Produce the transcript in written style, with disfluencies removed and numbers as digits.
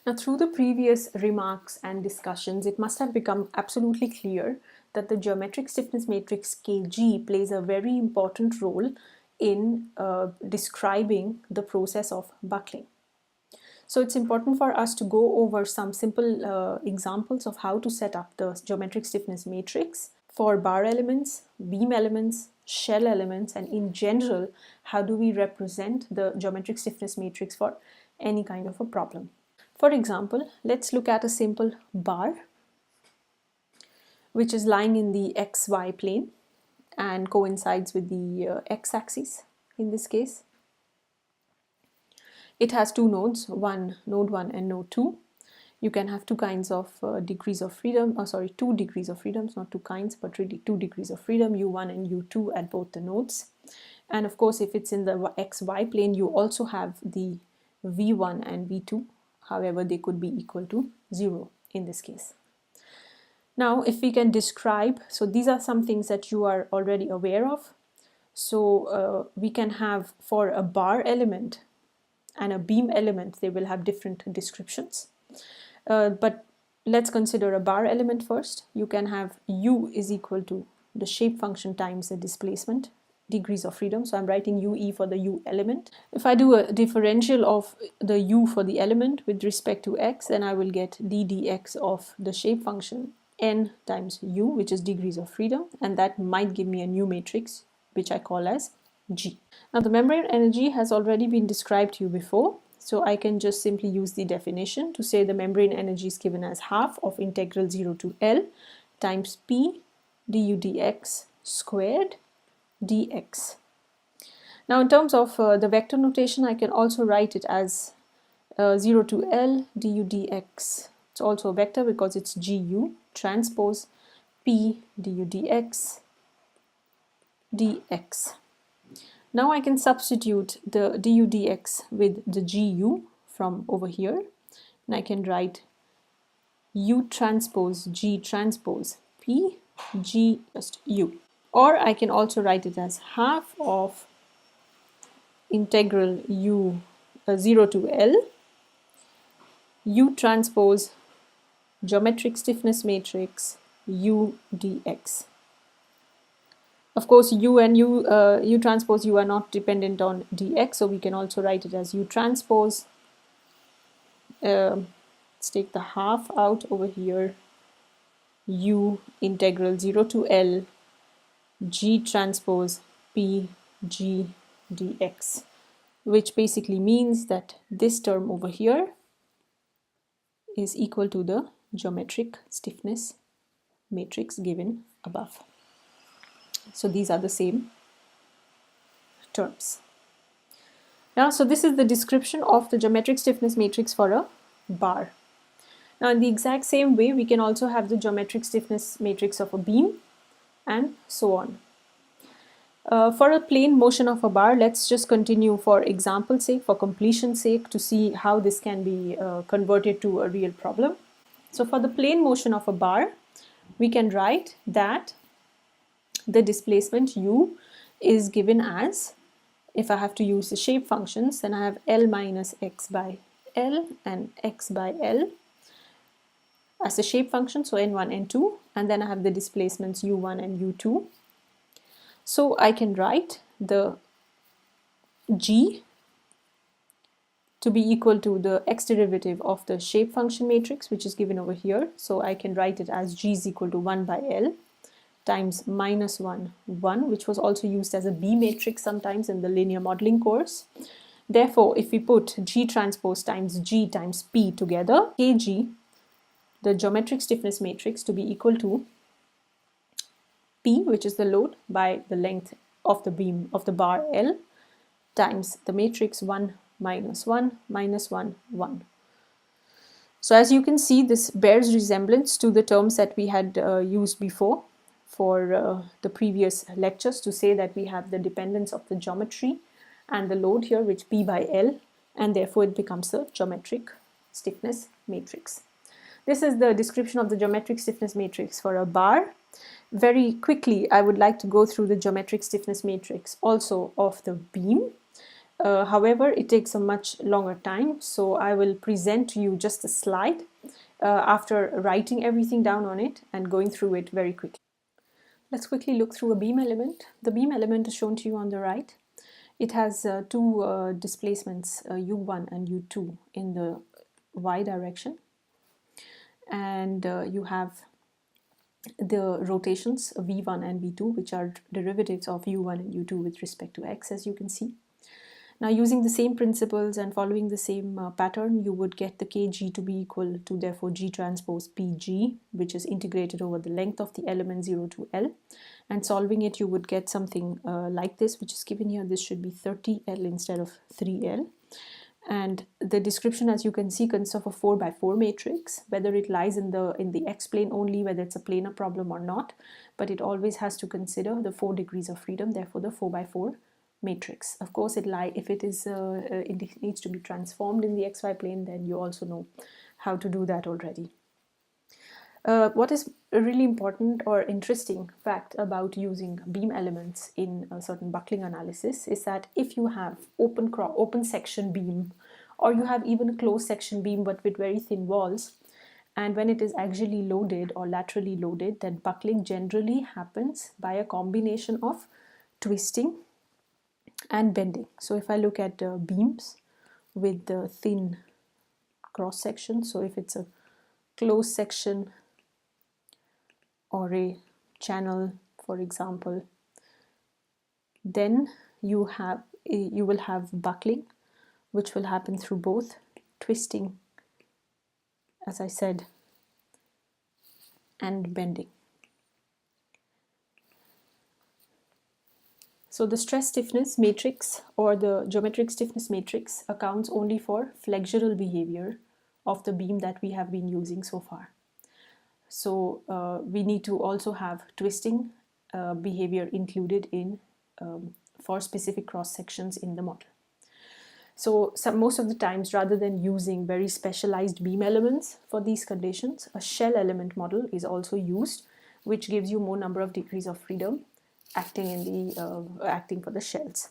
Now, through the previous remarks and discussions, it must have become absolutely clear that the geometric stiffness matrix Kg plays a very important role in describing the process of buckling. So it's important for us to go over some simple examples of how to set up the geometric stiffness matrix for bar elements, beam elements, shell elements, and in general, how do we represent the geometric stiffness matrix for any kind of a problem. For example, let's look at a simple bar which is lying in the xy plane and coincides with the x-axis in this case. It has two nodes, node 1 and node 2. You can have two kinds of degrees of freedom, 2 degrees of freedoms, not two kinds, but really 2 degrees of freedom, u1 and u2 at both the nodes. And of course, if it's in the xy plane, you also have the v1 and v2. However, they could be equal to 0 in this case. Now, if we can describe, so these are some things that you are already aware of. So we can have for a bar element and a beam element, they will have different descriptions. But let's consider a bar element first. You can have u is equal to the shape function times the displacement, degrees of freedom. So I'm writing ue for the u element. If I do a differential of the u for the element with respect to x, then I will get d dx of the shape function n times u, which is degrees of freedom, and that might give me a new matrix, which I call as G. Now the membrane energy has already been described to you before, so I can just simply use the definition to say the membrane energy is given as half of integral 0 to L times P du dx squared dx. Now in terms of the vector notation, I can also write it as 0 to L du dx. It's also a vector because it's gu transpose P du dx dx. Now I can substitute the du dx with the gu from over here, and I can write u transpose g transpose p g just u. Or I can also write it as half of integral u 0 to L u transpose geometric stiffness matrix u dx. Of course, u and u transpose u are not dependent on dx, so we can also write it as u transpose. Let's take the half out over here. U integral 0 to L g transpose p g dx, which basically means that this term over here is equal to the geometric stiffness matrix given above. So these are the same terms. Now, so this is the description of the geometric stiffness matrix for a bar. Now, in the exact same way, we can also have the geometric stiffness matrix of a beam and so on. For a plane motion of a bar, let's just continue for example's sake, for completion's sake, to see how this can be converted to a real problem. So for the plane motion of a bar, we can write that the displacement u is given as, if I have to use the shape functions, then I have L minus x by L and x by L as a shape function, so n1, n2, and then I have the displacements u1 and u2. So I can write the g to be equal to the x derivative of the shape function matrix, which is given over here. So I can write it as g is equal to 1 by L times minus 1, 1, which was also used as a B matrix sometimes in the linear modeling course. Therefore, if we put G transpose times G times P together, Kg, the geometric stiffness matrix, to be equal to P, which is the load, by the length of the beam of the bar L, times the matrix 1 minus 1 minus 1, 1. So as you can see, this bears resemblance to the terms that we had used before for the previous lectures, to say that we have the dependence of the geometry and the load here, which P by L, and therefore it becomes the geometric stiffness matrix. This is the description of the geometric stiffness matrix for a bar. Very quickly, I would like to go through the geometric stiffness matrix also of the beam. However, it takes a much longer time, so I will present to you just a slide after writing everything down on it and going through it very quickly. Let's quickly look through a beam element. The beam element is shown to you on the right. It has two displacements, u1 and u2 in the y direction, and you have the rotations v1 and v2, which are derivatives of u1 and u2 with respect to x, as you can see. Now, using the same principles and following the same pattern, you would get the kg to be equal to, therefore, g transpose pg, which is integrated over the length of the element 0 to L. And solving it, you would get something like this, which is given here. This should be 30L instead of 3L. And the description, as you can see, consists of a 4x4 matrix, whether it lies in the x-plane only, whether it's a planar problem or not, but it always has to consider the 4 degrees of freedom, therefore the 4x4 matrix. Of course, it needs to be transformed in the xy plane, then you also know how to do that already. What is a really important or interesting fact about using beam elements in a certain buckling analysis is that if you have open section beam, or you have even a closed section beam but with very thin walls, and when it is axially loaded or laterally loaded, then buckling generally happens by a combination of twisting and bending. So if I look at beams with the thin cross section, so if it's a closed section or a channel, for example, then you will have buckling, which will happen through both twisting, as I said, and bending. So the stress stiffness matrix or the geometric stiffness matrix accounts only for flexural behavior of the beam that we have been using so far. So we need to also have twisting behavior included in for specific cross sections in the model. So most of the times, rather than using very specialized beam elements for these conditions, a shell element model is also used, which gives you more number of degrees of freedom acting for the shells.